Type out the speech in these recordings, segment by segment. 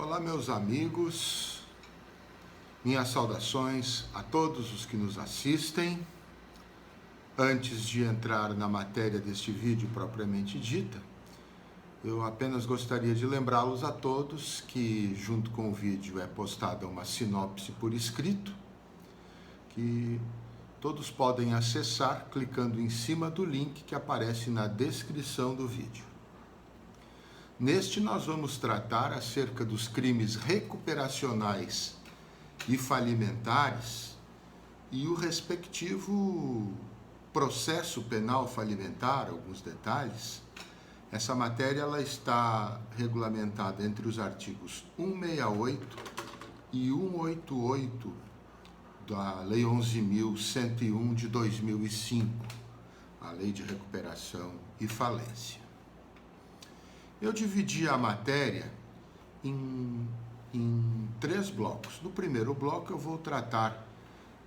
Olá, meus amigos, minhas saudações a todos os que nos assistem. Antes de entrar na matéria deste vídeo propriamente dita, eu apenas gostaria de lembrá-los a todos que, junto com o vídeo, é postada uma sinopse por escrito, que todos podem acessar clicando em cima do link que aparece na descrição do vídeo. Neste, nós vamos tratar acerca dos crimes recuperacionais e falimentares e o respectivo processo penal falimentar, alguns detalhes. Essa matéria ela está regulamentada entre os artigos 168 e 188 da Lei 11.101 de 2005, a Lei de Recuperação e Falência. Eu dividi a matéria em 3 blocos. No primeiro bloco eu vou tratar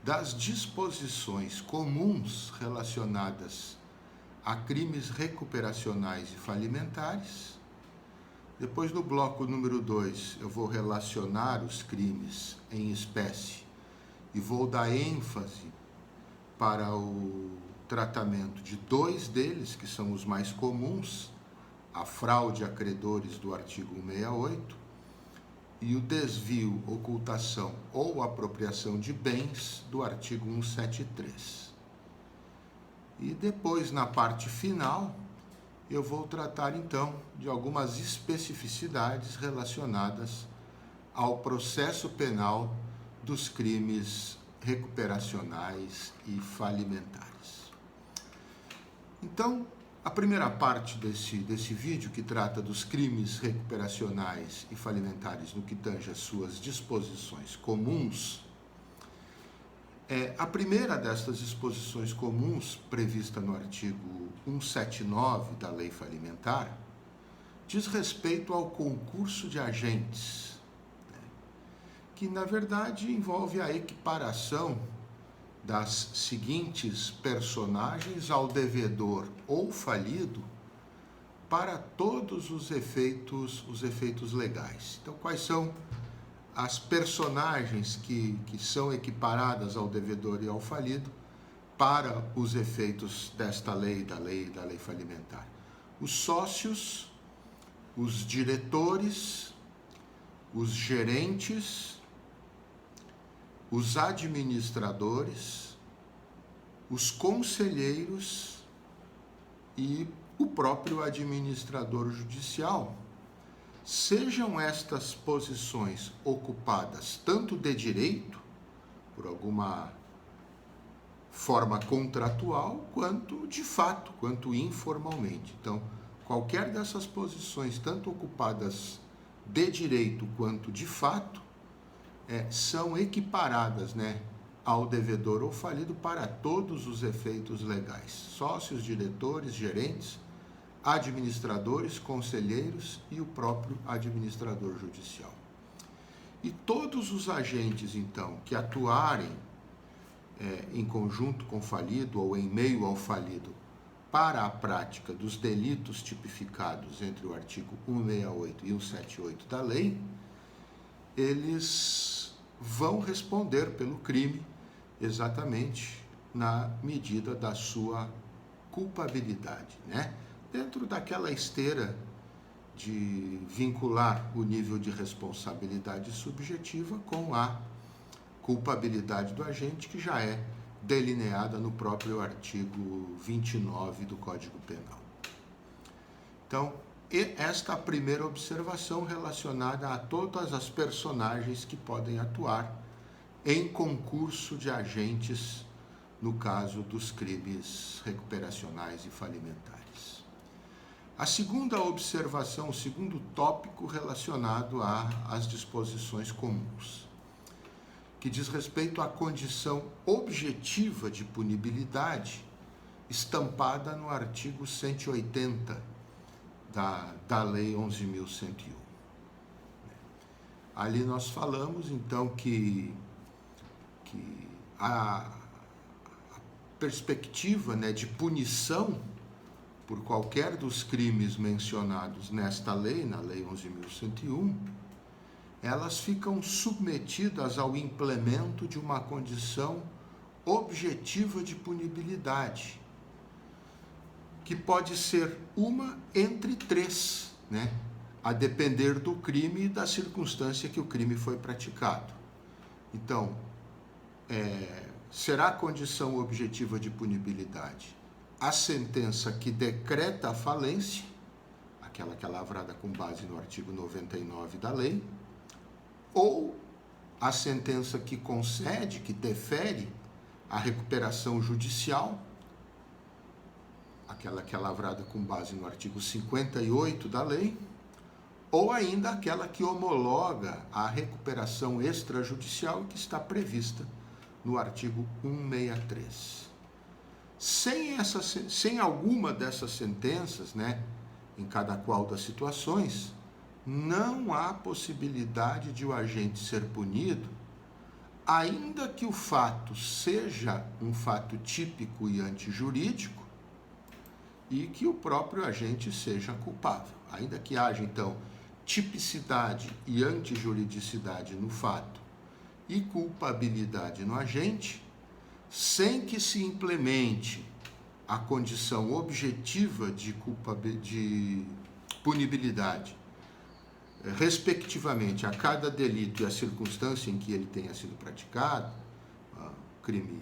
das disposições comuns relacionadas a crimes recuperacionais e falimentares. Depois, no bloco número 2, eu vou relacionar os crimes em espécie e vou dar ênfase para o tratamento de 2 deles, que são os mais comuns, a fraude a credores do artigo 168 e o desvio, ocultação ou apropriação de bens do artigo 173. E depois, na parte final, eu vou tratar então de algumas especificidades relacionadas ao processo penal dos crimes recuperacionais e falimentares. Então, a primeira parte desse vídeo, que trata dos crimes recuperacionais e falimentares no que tange às suas disposições comuns, a primeira destas disposições comuns, prevista no artigo 179 da Lei Falimentar, diz respeito ao concurso de agentes, que na verdade envolve a equiparação das seguintes personagens ao devedor ou falido para todos os efeitos legais. Então, quais são as personagens que são equiparadas ao devedor e ao falido para os efeitos desta lei, da lei falimentar? Os sócios, os diretores, os gerentes, os administradores, os conselheiros e o próprio administrador judicial. Sejam estas posições ocupadas tanto de direito, por alguma forma contratual, quanto de fato, quanto informalmente. Então, qualquer dessas posições, tanto ocupadas de direito quanto de fato, são equiparadas, ao devedor ou falido para todos os efeitos legais. Sócios, diretores, gerentes, administradores, conselheiros e o próprio administrador judicial. E todos os agentes, então, que atuarem em conjunto com o falido ou em meio ao falido para a prática dos delitos tipificados entre o artigo 168 e 178 da lei, eles vão responder pelo crime exatamente na medida da sua culpabilidade, dentro daquela esteira de vincular o nível de responsabilidade subjetiva com a culpabilidade do agente, que já é delineada no próprio artigo 29 do Código Penal. Então, esta é a primeira observação relacionada a todas as personagens que podem atuar em concurso de agentes no caso dos crimes recuperacionais e falimentares. A segunda observação, o segundo tópico relacionado às disposições comuns, que diz respeito à condição objetiva de punibilidade estampada no artigo 180 da Lei 11.101. Ali nós falamos, então, que a perspectiva de punição por qualquer dos crimes mencionados nesta lei, na Lei 11.101, elas ficam submetidas ao implemento de uma condição objetiva de punibilidade, que pode ser uma entre três, né? A depender do crime e da circunstância que o crime foi praticado. Então, será a condição objetiva de punibilidade a sentença que decreta a falência, aquela que é lavrada com base no artigo 99 da lei, ou a sentença que concede, que defere a recuperação judicial, aquela que é lavrada com base no artigo 58 da lei, ou ainda aquela que homologa a recuperação extrajudicial que está prevista no artigo 163. Sem alguma dessas sentenças, né, em cada qual das situações, não há possibilidade de o agente ser punido, ainda que o fato seja um fato típico e antijurídico e que o próprio agente seja culpável. Ainda que haja, então, tipicidade e antijuridicidade no fato e culpabilidade no agente, sem que se implemente a condição objetiva de punibilidade, respectivamente a cada delito e a circunstância em que ele tenha sido praticado, crime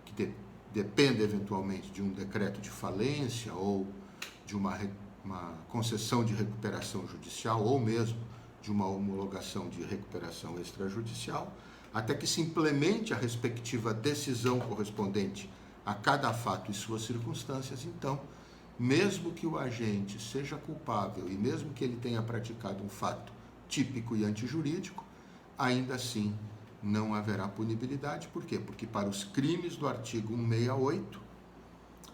que depende eventualmente de um decreto de falência ou de uma concessão de recuperação judicial ou mesmo de uma homologação de recuperação extrajudicial, até que se implemente a respectiva decisão correspondente a cada fato e suas circunstâncias. Então, mesmo que o agente seja culpável e mesmo que ele tenha praticado um fato típico e antijurídico, ainda assim não haverá punibilidade. Por quê? Porque para os crimes do artigo 168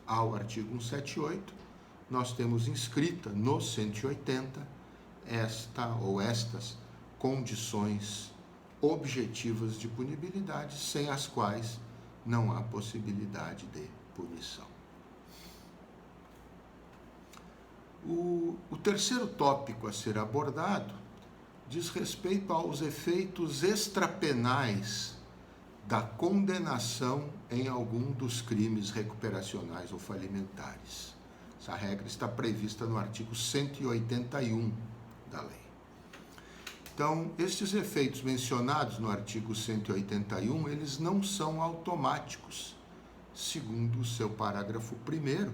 ao artigo 178, nós temos inscrita no 180 estas condições objetivas de punibilidade, sem as quais não há possibilidade de punição. O terceiro tópico a ser abordado diz respeito aos efeitos extrapenais da condenação em algum dos crimes recuperacionais ou falimentares. Essa regra está prevista no artigo 181 da lei. Então, estes efeitos mencionados no artigo 181, eles não são automáticos, segundo o seu parágrafo 1º,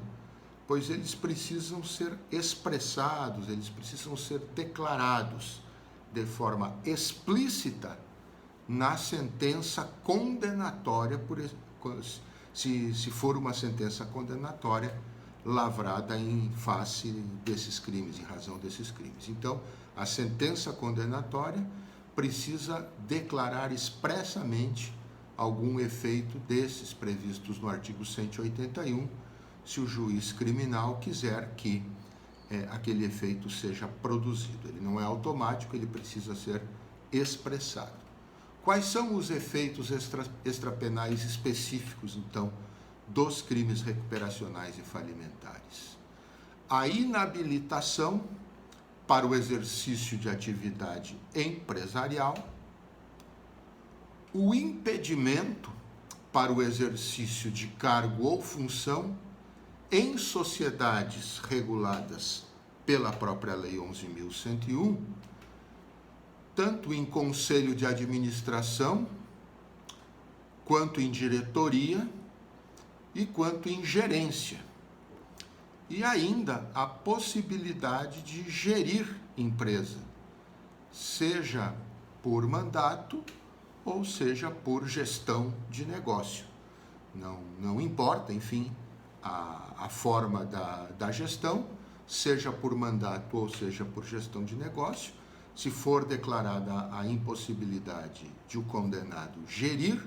pois eles precisam ser expressados, eles precisam ser declarados de forma explícita na sentença condenatória, se for uma sentença condenatória lavrada em face desses crimes, em razão desses crimes. Então, a sentença condenatória precisa declarar expressamente algum efeito desses previstos no artigo 181, se o juiz criminal quiser que aquele efeito seja produzido. Ele não é automático, ele precisa ser expressado. Quais são os efeitos extrapenais específicos, então, dos crimes recuperacionais e falimentares? A inabilitação para o exercício de atividade empresarial, o impedimento para o exercício de cargo ou função em sociedades reguladas pela própria Lei 11.101, tanto em conselho de administração, quanto em diretoria e quanto em gerência. E ainda a possibilidade de gerir empresa, seja por mandato ou seja por gestão de negócio. Não importa, enfim, a forma da gestão, seja por mandato ou seja por gestão de negócio. Se for declarada a impossibilidade de o condenado gerir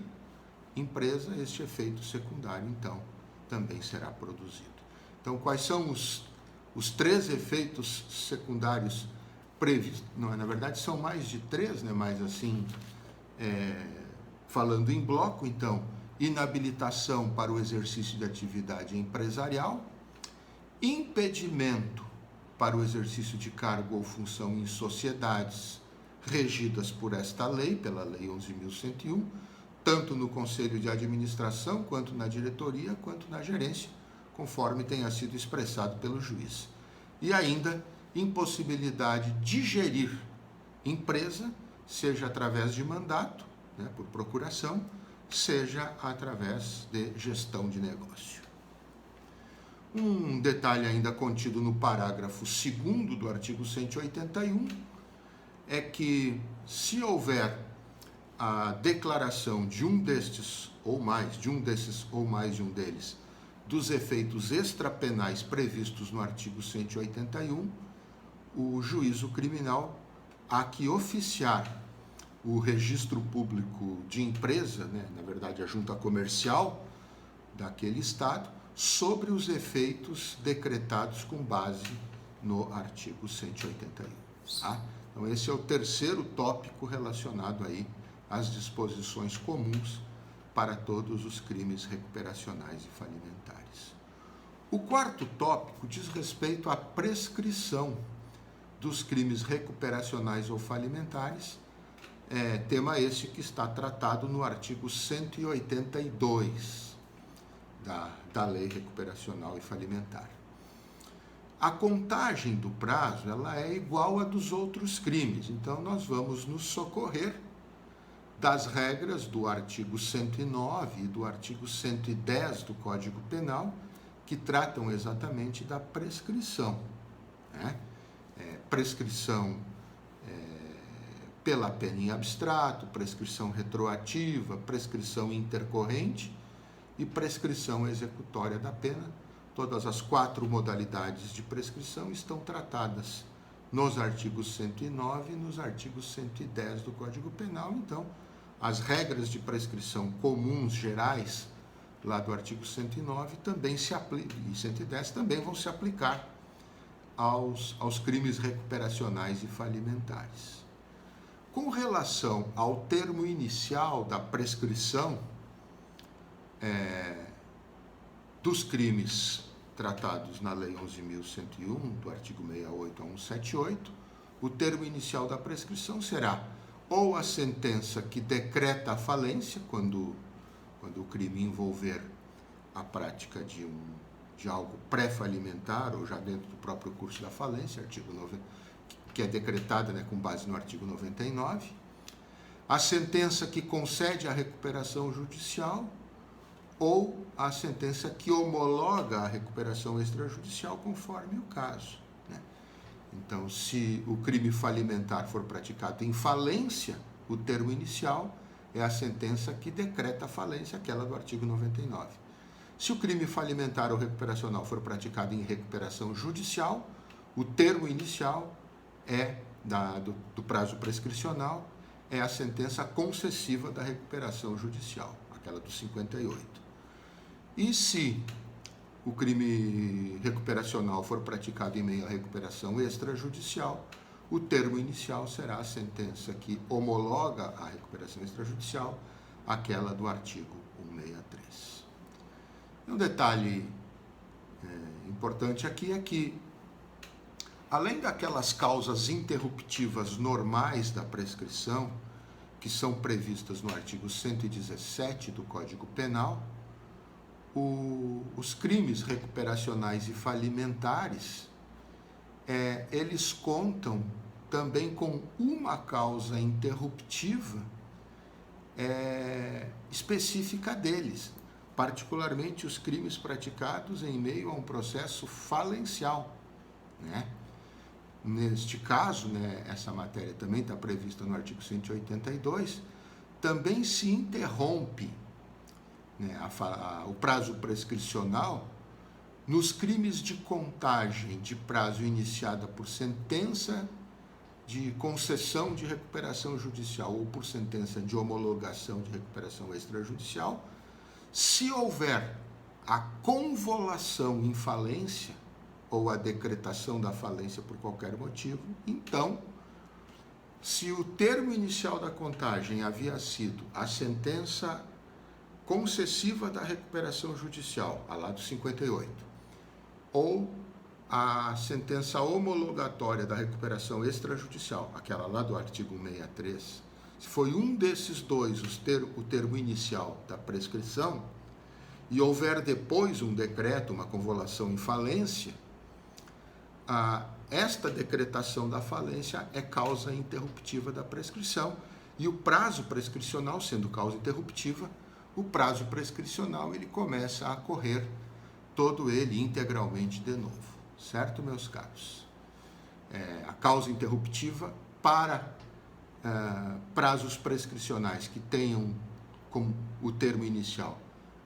empresa, este efeito secundário, então, também será produzido. Então, quais são os três efeitos secundários previstos? Não, na verdade, são mais de três, né? Mas assim, falando em bloco, então, inabilitação para o exercício de atividade empresarial, impedimento para o exercício de cargo ou função em sociedades regidas por esta lei, pela Lei 11.101, tanto no Conselho de Administração, quanto na diretoria, quanto na gerência, conforme tenha sido expressado pelo juiz. E ainda, impossibilidade de gerir empresa, seja através de mandato, né, por procuração, seja através de gestão de negócio. Um detalhe ainda contido no parágrafo 2º do artigo 181 é que, se houver a declaração de um desses ou mais de um deles, dos efeitos extrapenais previstos no artigo 181, o juízo criminal há que oficiar o registro público de empresa, né, na verdade a junta comercial daquele estado, sobre os efeitos decretados com base no artigo 181. Tá? Então esse é o terceiro tópico relacionado aí às disposições comuns para todos os crimes recuperacionais e falimentares. O quarto tópico diz respeito à prescrição dos crimes recuperacionais ou falimentares, tema esse que está tratado no artigo 182 da Lei Recuperacional e Falimentar. A contagem do prazo ela é igual à dos outros crimes, então nós vamos nos socorrer das regras do artigo 109 e do artigo 110 do Código Penal, que tratam exatamente da prescrição, né? Prescrição pela pena em abstrato, prescrição retroativa, prescrição intercorrente e prescrição executória da pena. Todas as 4 modalidades de prescrição estão tratadas nos artigos 109 e nos artigos 110 do Código Penal. Então, as regras de prescrição comuns gerais lá do artigo 109 também se aplicam, e 110 também vão se aplicar aos crimes recuperacionais e falimentares. Com relação ao termo inicial da prescrição dos crimes tratados na Lei 11.101, do artigo 68 a 178, o termo inicial da prescrição será ou a sentença que decreta a falência, quando o crime envolver a prática de algo pré-falimentar ou já dentro do próprio curso da falência, artigo 90, que é decretada, né, com base no artigo 99, a sentença que concede a recuperação judicial ou a sentença que homologa a recuperação extrajudicial, conforme o caso, né? Então, se o crime falimentar for praticado em falência, o termo inicial é a sentença que decreta a falência, aquela do artigo 99. Se o crime falimentar ou recuperacional for praticado em recuperação judicial, o termo inicial do prazo prescricional é a sentença concessiva da recuperação judicial, aquela do 58. E se o crime recuperacional for praticado em meio à recuperação extrajudicial, o termo inicial será a sentença que homologa a recuperação extrajudicial, aquela do artigo 163. Um detalhe importante aqui é que, além daquelas causas interruptivas normais da prescrição, que são previstas no artigo 117 do Código Penal, os crimes recuperacionais e falimentares, eles contam também com uma causa interruptiva específica deles, particularmente os crimes praticados em meio a um processo falencial, né? Neste caso, né, essa matéria também está prevista no artigo 182, também se interrompe, né, o prazo prescricional nos crimes de contagem de prazo iniciada por sentença de concessão de recuperação judicial ou por sentença de homologação de recuperação extrajudicial, se houver a convolução em falência ou a decretação da falência por qualquer motivo, então, se o termo inicial da contagem havia sido a sentença concessiva da recuperação judicial, a lá do 58, ou a sentença homologatória da recuperação extrajudicial, aquela lá do artigo 163, se foi um desses dois o termo inicial da prescrição, e houver depois um decreto, uma convolução em falência, esta decretação da falência é causa interruptiva da prescrição, e o prazo prescricional, sendo causa interruptiva, o prazo prescricional ele começa a correr todo ele integralmente de novo. Certo, meus caros? A causa interruptiva para prazos prescricionais que tenham como o termo inicial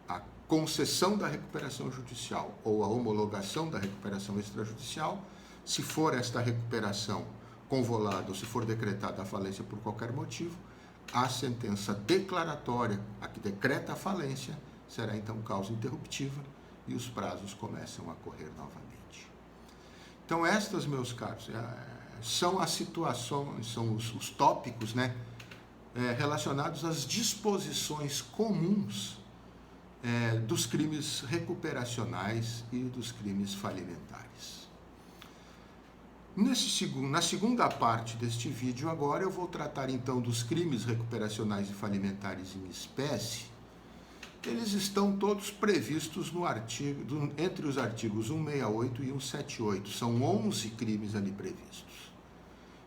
a concessão da recuperação judicial ou a homologação da recuperação extrajudicial, se for esta recuperação convolada ou se for decretada a falência por qualquer motivo, a sentença declaratória, a que decreta a falência, será então causa interruptiva e os prazos começam a correr novamente. Então, estas, meus caros, são as situações, são os tópicos, né, relacionados às disposições comuns dos crimes recuperacionais e dos crimes falimentares. Na segunda parte deste vídeo, agora, eu vou tratar, então, dos crimes recuperacionais e falimentares em espécie. Eles estão todos previstos no entre os artigos 168 e 178. São 11 crimes ali previstos.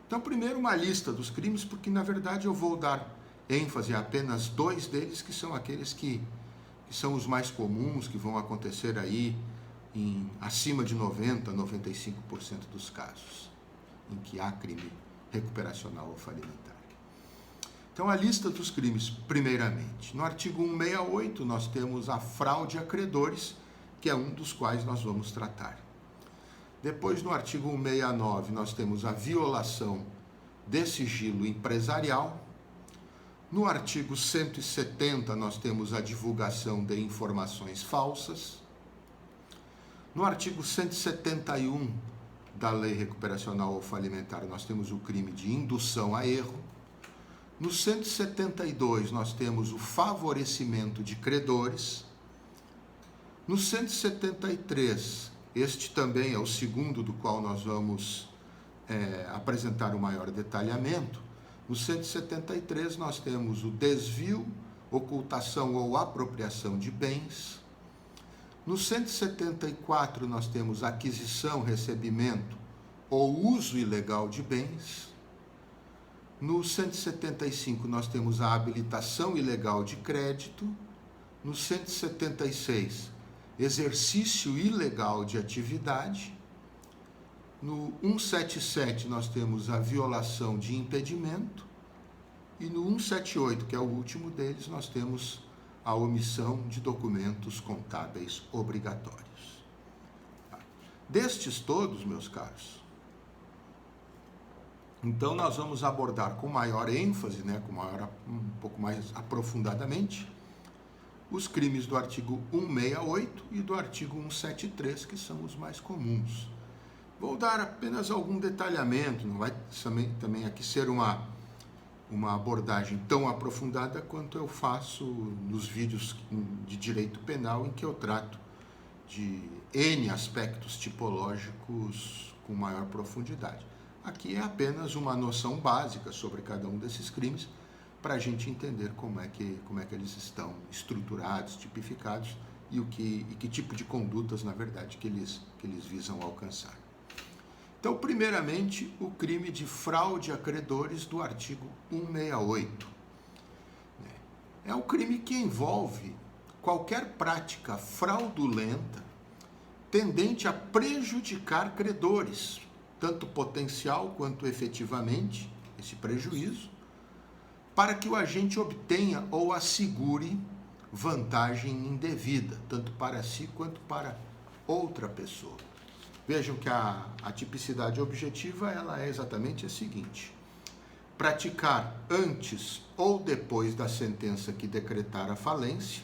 Então, primeiro uma lista dos crimes, porque na verdade eu vou dar ênfase a apenas 2 deles, que são aqueles que são os mais comuns, que vão acontecer aí em acima de 90%, 95% dos casos em que há crime recuperacional ou falimentar. Então, a lista dos crimes, primeiramente. No artigo 168, nós temos a fraude a credores, que é um dos quais nós vamos tratar. Depois, no artigo 169, nós temos a violação de sigilo empresarial. No artigo 170, nós temos a divulgação de informações falsas. No artigo 171 da Lei Recuperacional ou Falimentar, nós temos o crime de indução a erro. No 172, nós temos o favorecimento de credores. No 173, este também é o segundo do qual nós vamos apresentar o maior detalhamento. No 173, nós temos o desvio, ocultação ou apropriação de bens. No 174, nós temos aquisição, recebimento ou uso ilegal de bens. No 175, nós temos a habilitação ilegal de crédito. No 176, exercício ilegal de atividade. No 177, nós temos a violação de impedimento. E no 178, que é o último deles, nós temos a omissão de documentos contábeis obrigatórios. Destes todos, meus caros, então nós vamos abordar com maior ênfase, né, um pouco mais aprofundadamente, os crimes do artigo 168 e do artigo 173, que são os mais comuns. Vou dar apenas algum detalhamento, não vai também aqui ser uma abordagem tão aprofundada quanto eu faço nos vídeos de direito penal, em que eu trato de N aspectos tipológicos com maior profundidade. Aqui é apenas uma noção básica sobre cada um desses crimes, para a gente entender como é que eles estão estruturados, tipificados e que tipo de condutas, na verdade, que eles visam alcançar. Então, primeiramente, o crime de fraude a credores do artigo 168. É um crime que envolve qualquer prática fraudulenta tendente a prejudicar credores, tanto potencial quanto efetivamente, esse prejuízo, para que o agente obtenha ou assegure vantagem indevida, tanto para si quanto para outra pessoa. Vejam que a tipicidade objetiva ela é exatamente a seguinte: praticar antes ou depois da sentença que decretar a falência,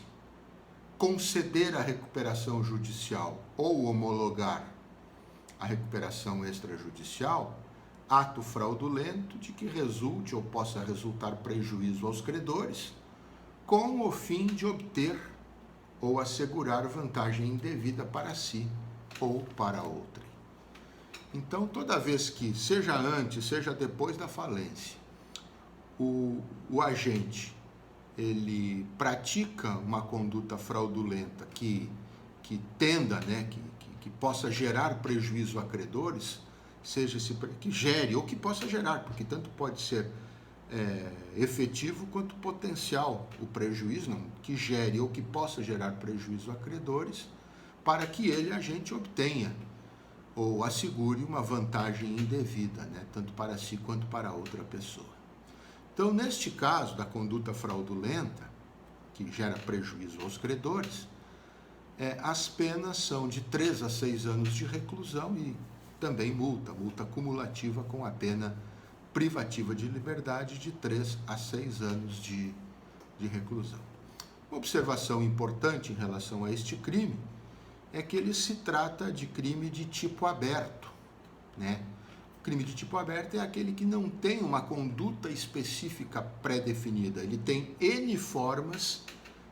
conceder a recuperação judicial ou homologar a recuperação extrajudicial, ato fraudulento de que resulte ou possa resultar prejuízo aos credores, com o fim de obter ou assegurar vantagem indevida para si ou para outrem. Então, toda vez que, seja antes, seja depois da falência, o agente ele pratica uma conduta fraudulenta que tenda, né, que possa gerar prejuízo a credores, seja esse, que gere ou que possa gerar, porque tanto pode ser efetivo quanto potencial o prejuízo, não, que gere ou que possa gerar prejuízo a credores, para que ele, agente, obtenha ou assegure uma vantagem indevida, né, tanto para si quanto para outra pessoa. Então, neste caso da conduta fraudulenta, que gera prejuízo aos credores, as penas são de 3 a 6 anos de reclusão e também multa cumulativa com a pena privativa de liberdade de 3 a 6 anos de reclusão. Uma observação importante em relação a este crime é que ele se trata de crime de tipo aberto, né? O crime de tipo aberto é aquele que não tem uma conduta específica pré-definida, ele tem N formas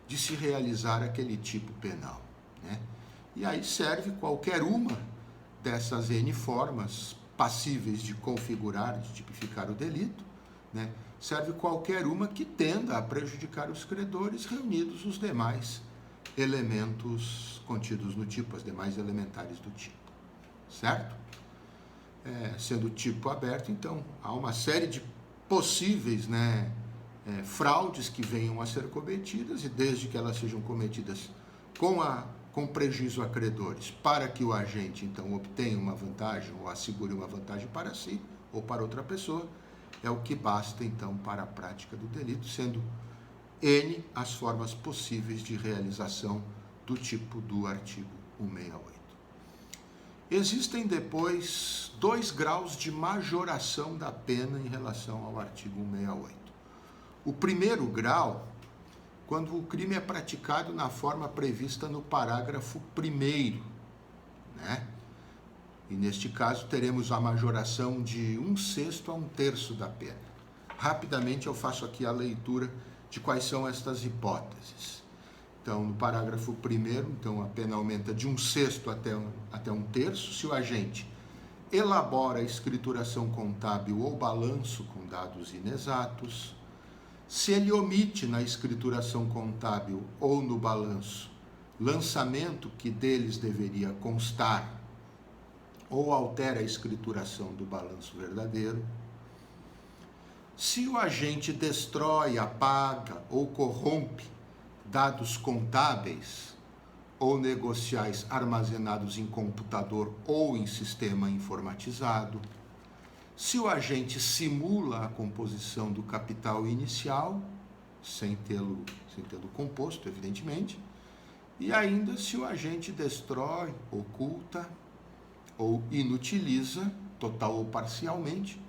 de se realizar aquele tipo penal, né? E aí serve qualquer uma dessas N formas passíveis de configurar, de tipificar o delito, né? Serve qualquer uma que tenda a prejudicar os credores, reunidos os demais elementos contidos no tipo, as demais elementares do tipo, certo? Sendo tipo aberto, então, há uma série de possíveis, né, fraudes que venham a ser cometidas, e desde que elas sejam cometidas com prejuízo a credores, para que o agente, então, obtenha uma vantagem ou assegure uma vantagem para si ou para outra pessoa, é o que basta, então, para a prática do delito, sendo N as formas possíveis de realização do tipo do artigo 168. Existem depois 2 graus de majoração da pena em relação ao artigo 168. O primeiro grau, quando o crime é praticado na forma prevista no parágrafo 1º, né? E neste caso teremos a majoração de 1/6 a 1/3 da pena. Rapidamente eu faço aqui a leitura de quais são estas hipóteses. Então, no parágrafo 1º, então, a pena aumenta de 1/6 até 1/3 se o agente elabora a escrituração contábil ou balanço com dados inexatos, se ele omite na escrituração contábil ou no balanço lançamento que deles deveria constar ou altera a escrituração do balanço verdadeiro, se o agente destrói, apaga ou corrompe dados contábeis ou negociais armazenados em computador ou em sistema informatizado, se o agente simula a composição do capital inicial, sem tê-lo composto, evidentemente, e ainda se o agente destrói, oculta ou inutiliza, total ou parcialmente,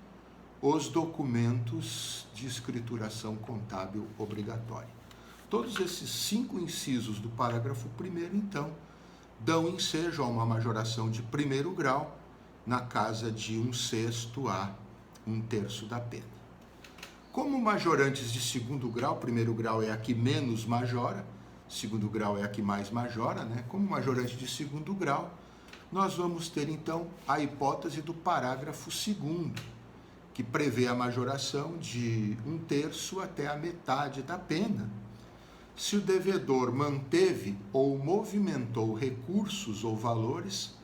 os documentos de escrituração contábil obrigatória. Todos esses 5 incisos do parágrafo 1º, então, dão ensejo a uma majoração de 1º grau na casa de 1/6 a 1/3 da pena. Como majorantes de 2º grau, 1º grau é a que menos majora, 2º grau é a que mais majora, né? Como majorante de 2º grau, nós vamos ter, então, a hipótese do parágrafo 2º, que prevê a majoração de 1/3 até a metade da pena, se o devedor manteve ou movimentou recursos ou valores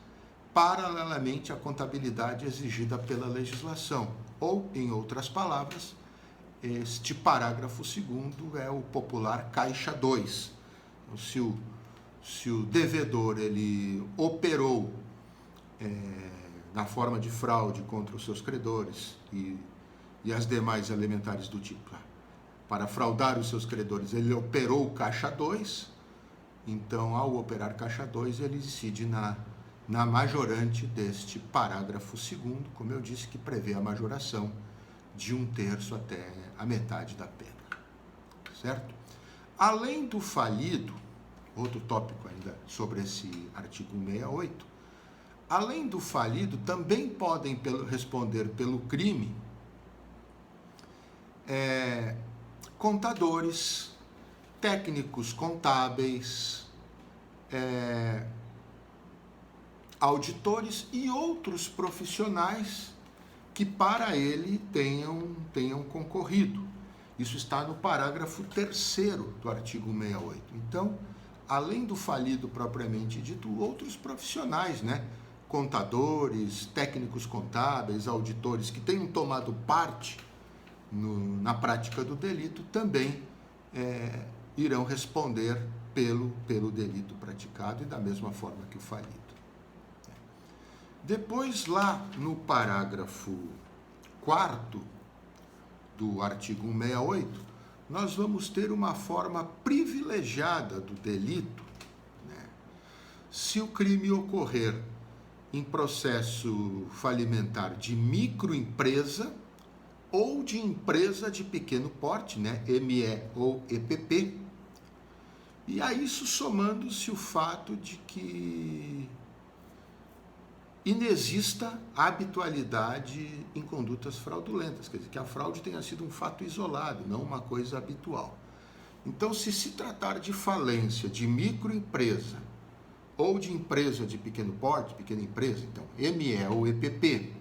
paralelamente à contabilidade exigida pela legislação, ou, em outras palavras, este parágrafo 2º é o popular caixa 2. Então, se o devedor ele operou na forma de fraude contra os seus credores e as demais elementares do tipo, para fraudar os seus credores, ele operou o caixa 2, então, ao operar caixa 2, ele incide na majorante deste parágrafo 2º, como eu disse, que prevê a majoração de 1/3 até a metade da pena, certo? Além do falido, outro tópico ainda sobre esse artigo 168, além do falido, também podem responder pelo crime contadores, técnicos contábeis, auditores e outros profissionais que para ele tenham concorrido. Isso está no parágrafo 3º do artigo 68. Então, além do falido propriamente dito, outros profissionais, né? Contadores, técnicos contábeis, auditores que tenham tomado parte na prática do delito também irão responder pelo delito praticado e da mesma forma que o falido. Depois, lá no parágrafo 4º do artigo 168, nós vamos ter uma forma privilegiada do delito, né? Se o crime ocorrer em processo falimentar de microempresa ou de empresa de pequeno porte, né? ME ou EPP. E a isso somando-se o fato de que inexista habitualidade em condutas fraudulentas, quer dizer, que a fraude tenha sido um fato isolado, não uma coisa habitual. Então, se tratar de falência de microempresa ou de empresa de pequeno porte, pequena empresa, então, ME ou EPP,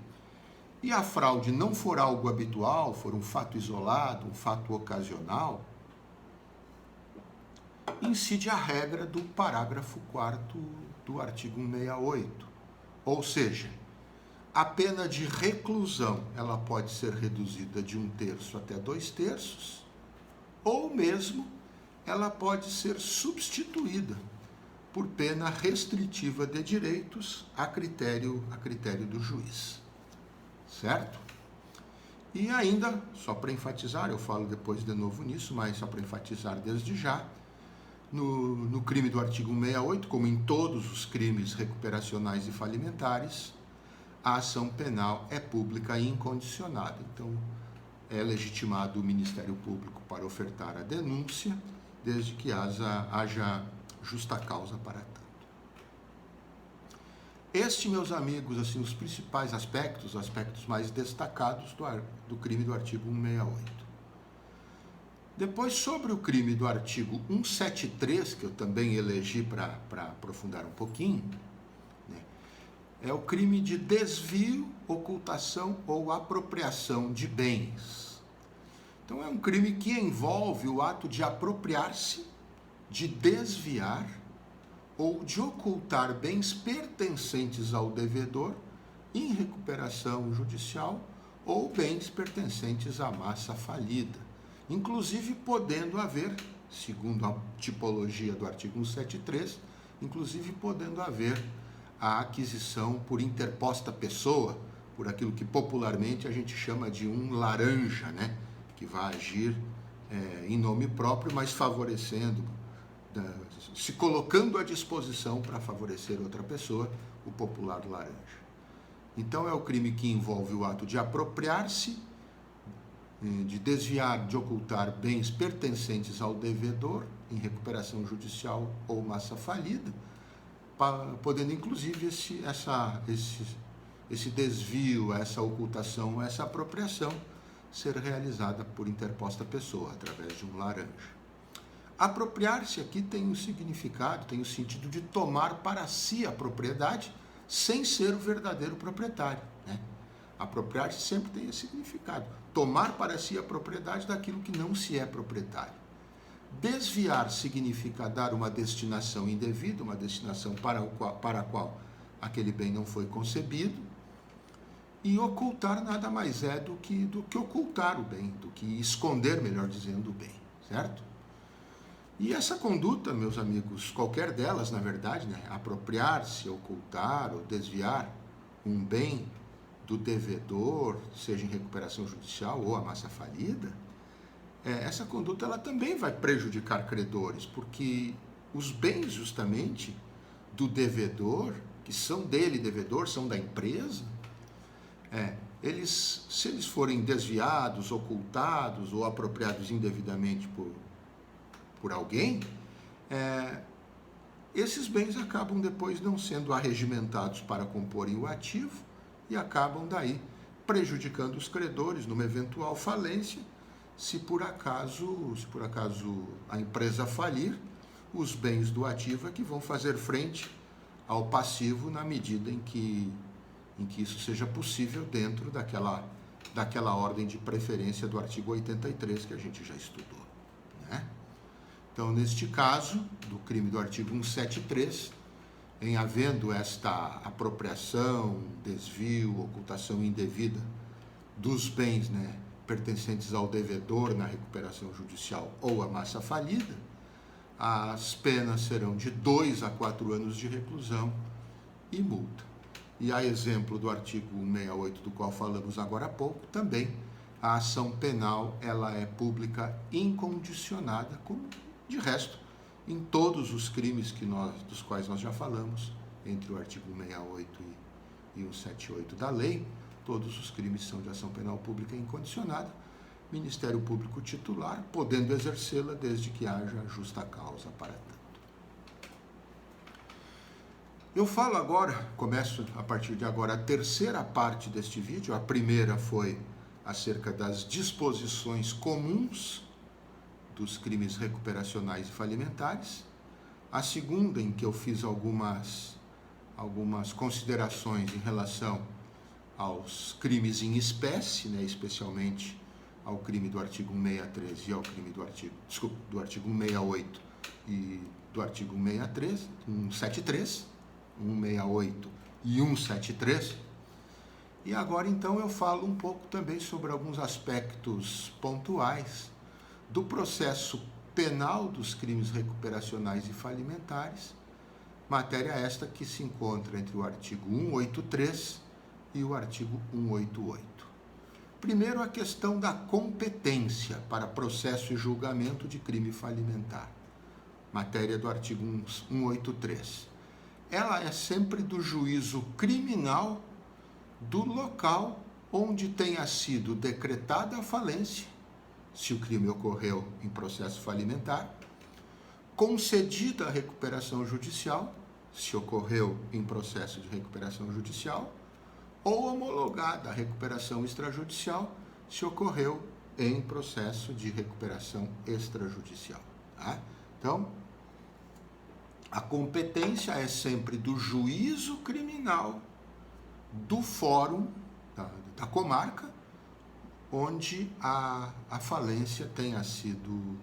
e a fraude não for algo habitual, for um fato isolado, um fato ocasional, incide a regra do parágrafo 4º do artigo 168. Ou seja, a pena de reclusão ela pode ser reduzida de 1/3 até 2/3, ou mesmo ela pode ser substituída por pena restritiva de direitos a critério do juiz. Certo? E ainda, só para enfatizar, eu falo depois de novo nisso, mas só para enfatizar desde já, no crime do artigo 168, como em todos os crimes recuperacionais e falimentares, a ação penal é pública e incondicionada. Então, é legitimado o Ministério Público para ofertar a denúncia, desde que haja justa causa para tanto. Este, meus amigos, assim, os principais aspectos, os aspectos mais destacados do crime do artigo 168. Depois, sobre o crime do artigo 173, que eu também elegi para aprofundar um pouquinho, né, é o crime de desvio, ocultação ou apropriação de bens. Então, é um crime que envolve o ato de apropriar-se, de desviar ou de ocultar bens pertencentes ao devedor em recuperação judicial ou bens pertencentes à massa falida. Inclusive podendo haver, segundo a tipologia do artigo 173, inclusive podendo haver a aquisição por interposta pessoa, por aquilo que popularmente a gente chama de um laranja, né? Que vai agir em nome próprio, mas favorecendo, se colocando à disposição para favorecer outra pessoa, o popular laranja. Então é o crime que envolve o ato de apropriar-se, de desviar, de ocultar bens pertencentes ao devedor em recuperação judicial ou massa falida, podendo inclusive esse desvio, essa ocultação, essa apropriação ser realizada por interposta pessoa, através de um laranja. Apropriar-se aqui tem um significado, tem o sentido de tomar para si a propriedade sem ser o verdadeiro proprietário, né? Apropriar-se sempre tem esse significado. Tomar para si a propriedade daquilo que não se é proprietário. Desviar significa dar uma destinação indevida, uma destinação para a qual aquele bem não foi concebido. E ocultar nada mais é do que ocultar o bem, do que esconder, melhor dizendo, o bem, certo? E essa conduta, meus amigos, qualquer delas, na verdade, né, apropriar-se, ocultar ou desviar um bem do devedor, seja em recuperação judicial ou a massa falida, essa conduta ela também vai prejudicar credores, porque os bens justamente do devedor, que são dele devedor, são da empresa, se eles forem desviados, ocultados ou apropriados indevidamente por alguém, esses bens acabam depois não sendo arregimentados para comporem o ativo e acabam daí prejudicando os credores numa eventual falência, se por acaso a empresa falir, os bens do ativo é que vão fazer frente ao passivo na medida em que isso seja possível dentro daquela ordem de preferência do artigo 83 que a gente já estudou, né? Então, neste caso, do crime do artigo 173, em havendo esta apropriação, desvio, ocultação indevida dos bens, né, pertencentes ao devedor na recuperação judicial ou a massa falida, as penas serão de 2 a 4 anos de reclusão e multa. E a exemplo do artigo 168, do qual falamos agora há pouco, também a ação penal ela é pública incondicionada, como de resto em todos os crimes dos quais nós já falamos, entre o artigo 168 e 178 da lei. Todos os crimes são de ação penal pública incondicionada, Ministério Público titular, podendo exercê-la desde que haja justa causa para tanto. Eu falo agora, começo a partir de agora a terceira parte deste vídeo. A primeira foi acerca das disposições comuns dos crimes recuperacionais e falimentares. A segunda, em que eu fiz algumas considerações em relação aos crimes em espécie, né, especialmente ao crime do artigo 163 e ao crime do artigo 168 e do artigo 163, 168 e 173. E agora, então, eu falo um pouco também sobre alguns aspectos pontuais do processo penal dos crimes recuperacionais e falimentares, matéria esta que se encontra entre o artigo 183 e o artigo 188. Primeiro, a questão da competência para processo e julgamento de crime falimentar, matéria do artigo 183. Ela é sempre do juízo criminal do local onde tenha sido decretada a falência, se o crime ocorreu em processo falimentar, concedida a recuperação judicial, se ocorreu em processo de recuperação judicial, ou homologada a recuperação extrajudicial, se ocorreu em processo de recuperação extrajudicial. Tá? Então, a competência é sempre do juízo criminal do fórum, da comarca, onde a falência tenha sido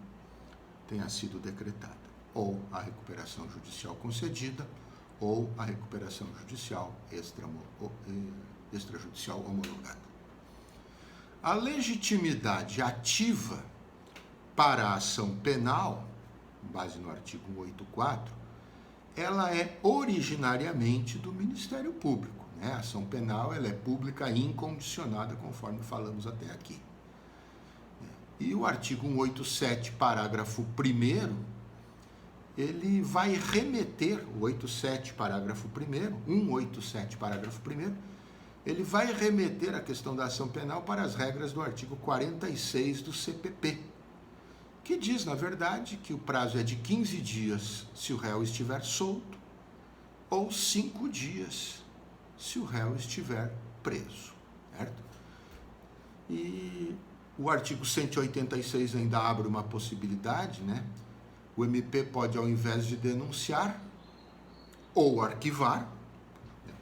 decretada, ou a recuperação judicial concedida, ou a recuperação judicial extrajudicial homologada. A legitimidade ativa para a ação penal, com base no artigo 184, ela é originariamente do Ministério Público. A ação penal ela é pública e incondicionada, conforme falamos até aqui. E o artigo 187, parágrafo 1º, ele vai remeter, o 187, parágrafo 1º, ele vai remeter a questão da ação penal para as regras do artigo 46 do CPP, que diz, na verdade, que o prazo é de 15 dias se o réu estiver solto, ou 5 dias se o réu estiver preso, certo? E o artigo 186 ainda abre uma possibilidade, né? O MP pode, ao invés de denunciar ou arquivar,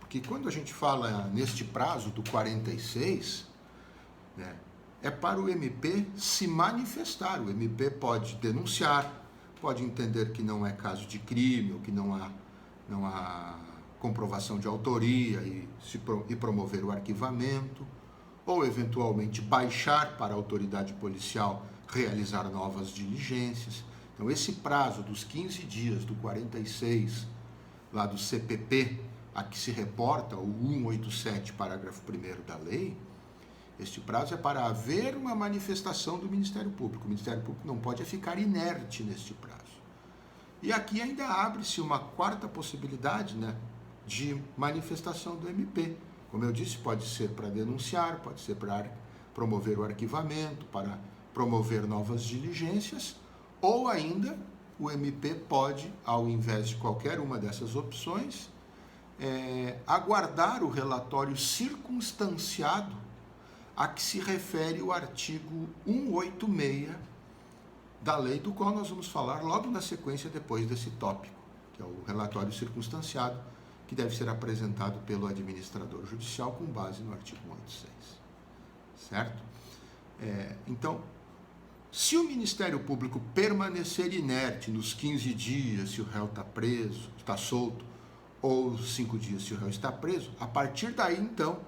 porque quando a gente fala neste prazo do 46, né, é para o MP se manifestar. O MP pode denunciar, pode entender que não é caso de crime, ou que não há comprovação de autoria e promover o arquivamento, ou eventualmente baixar para a autoridade policial realizar novas diligências. Então, esse prazo dos 15 dias do 46, lá do CPP, a que se reporta o 187, parágrafo 1º da lei, este prazo é para haver uma manifestação do Ministério Público. O Ministério Público não pode ficar inerte neste prazo. E aqui ainda abre-se uma quarta possibilidade, né, de manifestação do MP. Como eu disse, pode ser para denunciar, pode ser para promover o arquivamento, para promover novas diligências, ou ainda o MP pode, ao invés de qualquer uma dessas opções, aguardar o relatório circunstanciado a que se refere o artigo 186 da lei, do qual nós vamos falar logo na sequência depois desse tópico, que é o relatório circunstanciado, que deve ser apresentado pelo administrador judicial com base no artigo 186. Certo? Então, se o Ministério Público permanecer inerte nos 15 dias, se o réu está preso, está solto, ou 5 dias, se o réu está preso, a partir daí, então,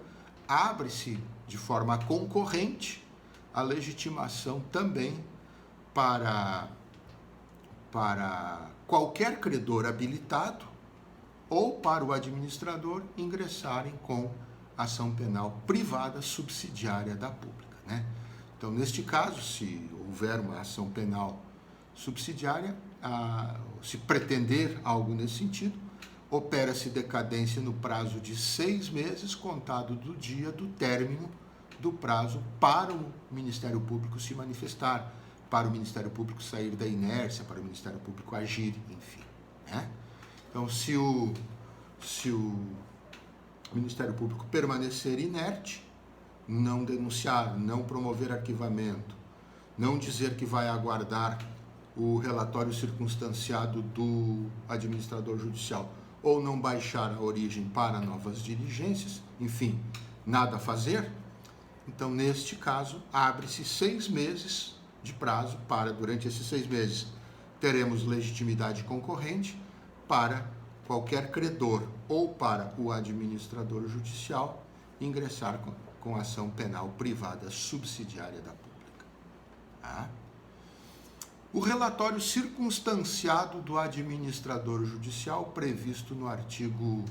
abre-se de forma concorrente a legitimação também para qualquer credor habilitado ou para o administrador ingressarem com ação penal privada subsidiária da pública, né? Então, neste caso, se houver uma ação penal subsidiária, se pretender algo nesse sentido, opera-se decadência no prazo de 6 meses, contado do dia do término do prazo para o Ministério Público se manifestar, para o Ministério Público sair da inércia, para o Ministério Público agir, enfim, né? Então, se o Ministério Público permanecer inerte, não denunciar, não promover arquivamento, não dizer que vai aguardar o relatório circunstanciado do administrador judicial ou não baixar a origem para novas diligências, enfim, nada a fazer, então, neste caso, abre-se 6 meses de prazo para, durante esses 6 meses, teremos legitimidade concorrente para qualquer credor ou para o administrador judicial ingressar com ação penal privada subsidiária da pública. Tá? O relatório circunstanciado do administrador judicial previsto no artigo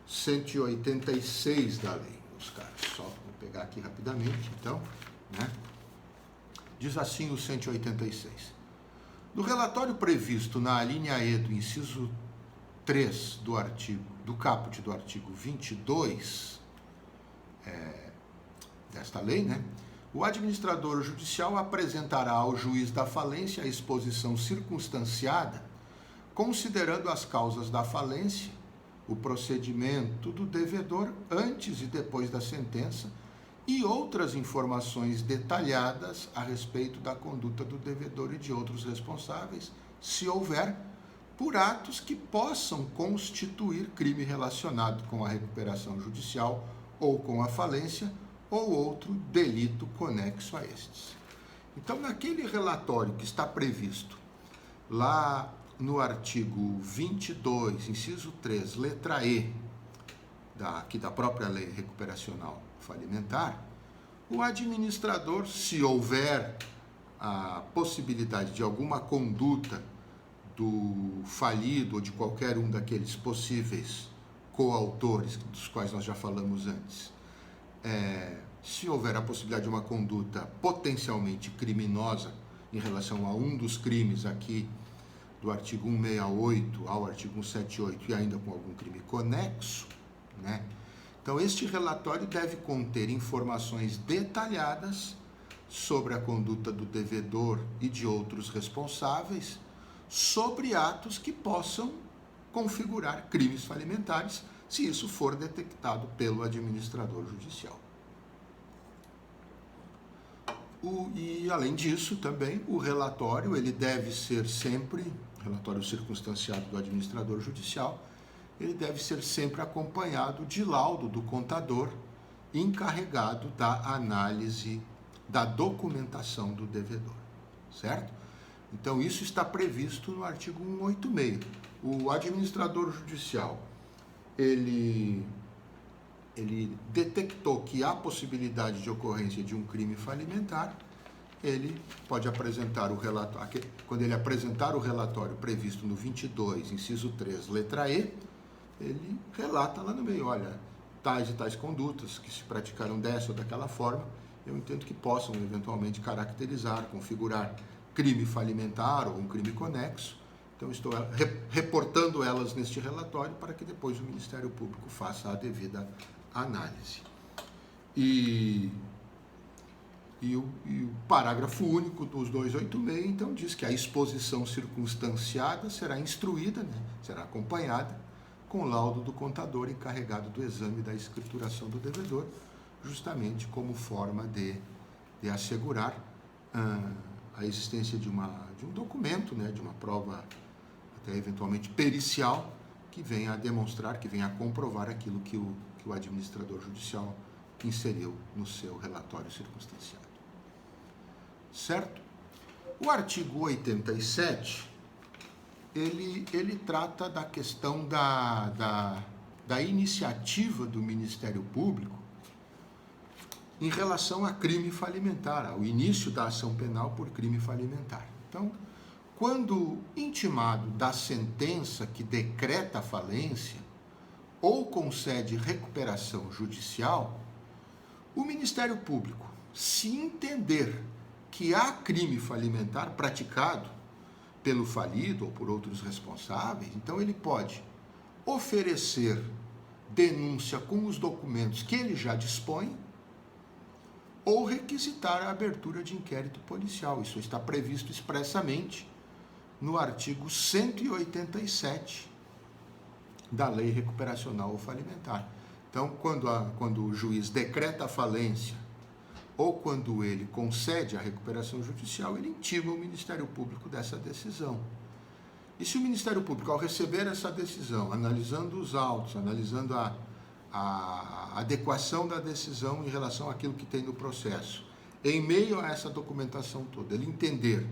186 da lei, meus caros. Só vou pegar aqui rapidamente, então, né? Diz assim o 186. No relatório previsto na alínea E do inciso 3 do caput do artigo 22 desta lei, né? O administrador judicial apresentará ao juiz da falência a exposição circunstanciada, considerando as causas da falência, o procedimento do devedor antes e depois da sentença e outras informações detalhadas a respeito da conduta do devedor e de outros responsáveis, se houver, por atos que possam constituir crime relacionado com a recuperação judicial ou com a falência ou outro delito conexo a estes. Então, naquele relatório que está previsto lá no artigo 22, inciso 3, letra E, aqui da própria lei recuperacional falimentar, o administrador, se houver a possibilidade de alguma conduta do falido ou de qualquer um daqueles possíveis coautores, dos quais nós já falamos antes, se houver a possibilidade de uma conduta potencialmente criminosa em relação a um dos crimes aqui do artigo 168 ao artigo 178 e ainda com algum crime conexo, né? Então, este relatório deve conter informações detalhadas sobre a conduta do devedor e de outros responsáveis, sobre atos que possam configurar crimes falimentares, se isso for detectado pelo administrador judicial. E, além disso, também, o relatório, ele deve ser sempre, relatório circunstanciado do administrador judicial, ele deve ser sempre acompanhado de laudo do contador encarregado da análise da documentação do devedor, certo? Então, isso está previsto no artigo 186. O administrador judicial, ele detectou que há possibilidade de ocorrência de um crime falimentar, ele pode apresentar o relatório, quando ele apresentar o relatório previsto no 22, inciso 3, letra E, ele relata lá no meio, olha, tais e tais condutas que se praticaram dessa ou daquela forma, eu entendo que possam eventualmente caracterizar, configurar crime falimentar ou um crime conexo. Então, estou reportando elas neste relatório para que depois o Ministério Público faça a devida análise. E o parágrafo único dos 286, então, diz que a exposição circunstanciada será instruída, né, será acompanhada com laudo do contador encarregado do exame da escrituração do devedor, justamente como forma de assegurar a existência de um documento, né, de uma prova até eventualmente pericial, que venha a demonstrar, que venha a comprovar aquilo que o administrador judicial inseriu no seu relatório circunstanciado. Certo? O artigo 87, ele trata da questão da iniciativa do Ministério Público em relação a crime falimentar, ao início da ação penal por crime falimentar. Então, quando intimado da sentença que decreta a falência ou concede recuperação judicial, o Ministério Público, se entender que há crime falimentar praticado pelo falido ou por outros responsáveis, então ele pode oferecer denúncia com os documentos que ele já dispõe ou requisitar a abertura de inquérito policial. Isso está previsto expressamente no artigo 187 da Lei Recuperacional ou Falimentar. Então, quando o juiz decreta a falência ou quando ele concede a recuperação judicial, ele intima o Ministério Público dessa decisão. E se o Ministério Público, ao receber essa decisão, analisando os autos, analisando a adequação da decisão em relação àquilo que tem no processo, em meio a essa documentação toda, ele entender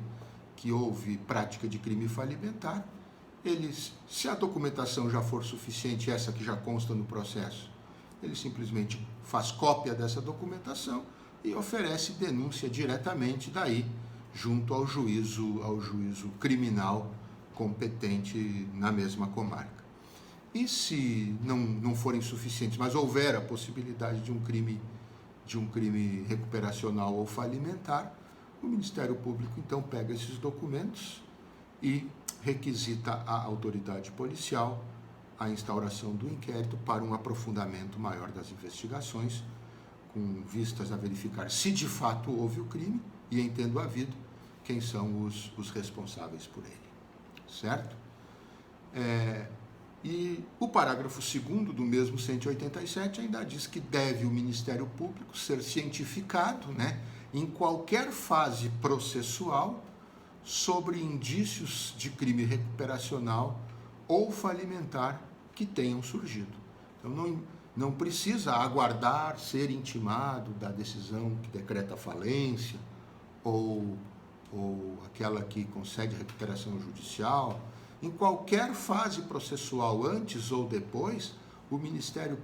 que houve prática de crime falimentar, se a documentação já for suficiente, essa que já consta no processo, ele simplesmente faz cópia dessa documentação e oferece denúncia diretamente daí, junto ao juízo criminal competente na mesma comarca. E se não forem suficientes, mas houver a possibilidade de um crime recuperacional ou falimentar, o Ministério Público então pega esses documentos e requisita à autoridade policial a instauração do inquérito para um aprofundamento maior das investigações, com vistas a verificar se de fato houve o crime e, em tendo havido, quem são os responsáveis por ele. Certo? E o parágrafo 2º do mesmo 187 ainda diz que deve o Ministério Público ser cientificado, em qualquer fase processual sobre indícios de crime recuperacional ou falimentar que tenham surgido. Então, não precisa aguardar ser intimado da decisão que decreta a falência ou aquela que concede a recuperação judicial. Em qualquer fase processual, antes ou depois, o Ministério,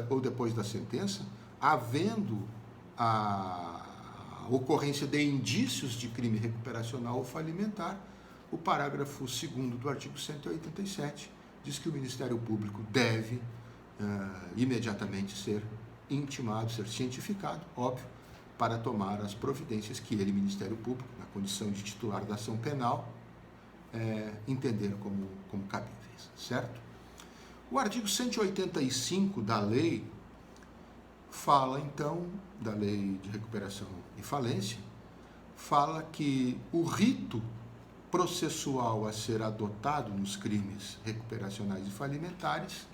ou depois da sentença, havendo a ocorrência de indícios de crime recuperacional ou falimentar, o parágrafo 2º do artigo 187 diz que o Ministério Público deve imediatamente ser intimado, ser cientificado, óbvio, para tomar as providências que ele, Ministério Público, na condição de titular da ação penal, entender como cabíveis, certo? O artigo 185 da lei fala, então, da Lei de Recuperação e Falência, fala que o rito processual a ser adotado nos crimes recuperacionais e falimentares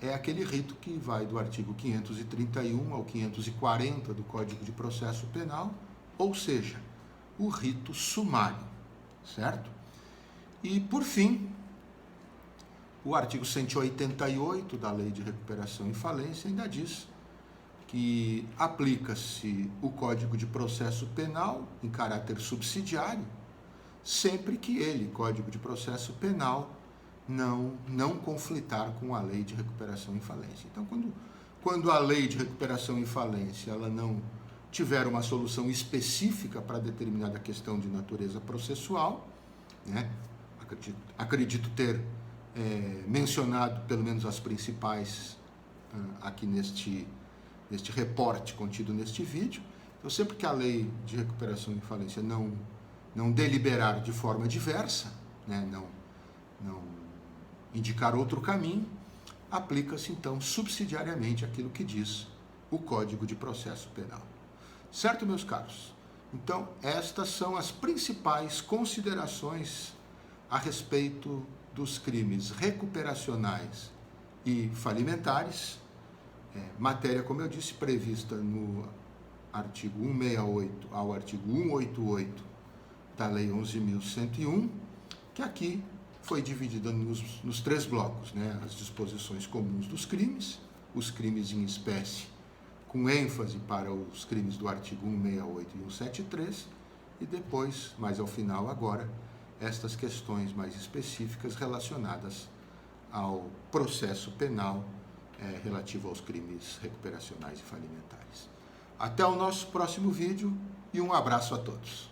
é aquele rito que vai do artigo 531 ao 540 do Código de Processo Penal, ou seja, o rito sumário, certo? E, por fim, o artigo 188 da Lei de Recuperação e Falência ainda diz que aplica-se o Código de Processo Penal em caráter subsidiário, sempre que ele, Código de Processo Penal, não conflitar com a Lei de Recuperação e Falência. Então, quando a Lei de Recuperação e Falência ela não tiver uma solução específica para determinada questão de natureza processual, acredito ter mencionado pelo menos as principais aqui neste reporte contido neste vídeo. Então, sempre que a Lei de Recuperação e Falência não deliberar de forma diversa, não indicar outro caminho, aplica-se então subsidiariamente aquilo que diz o Código de Processo Penal. Certo, meus caros? Então, estas são as principais considerações a respeito dos crimes recuperacionais e falimentares, matéria, como eu disse, prevista no artigo 168 ao artigo 188 da Lei 11.101, que aqui foi dividida nos 3 blocos, né? As disposições comuns dos crimes, os crimes em espécie, com ênfase para os crimes do artigo 168 e 173, e depois, mais ao final agora, estas questões mais específicas relacionadas ao processo penal relativo aos crimes recuperacionais e falimentares. Até o nosso próximo vídeo e um abraço a todos.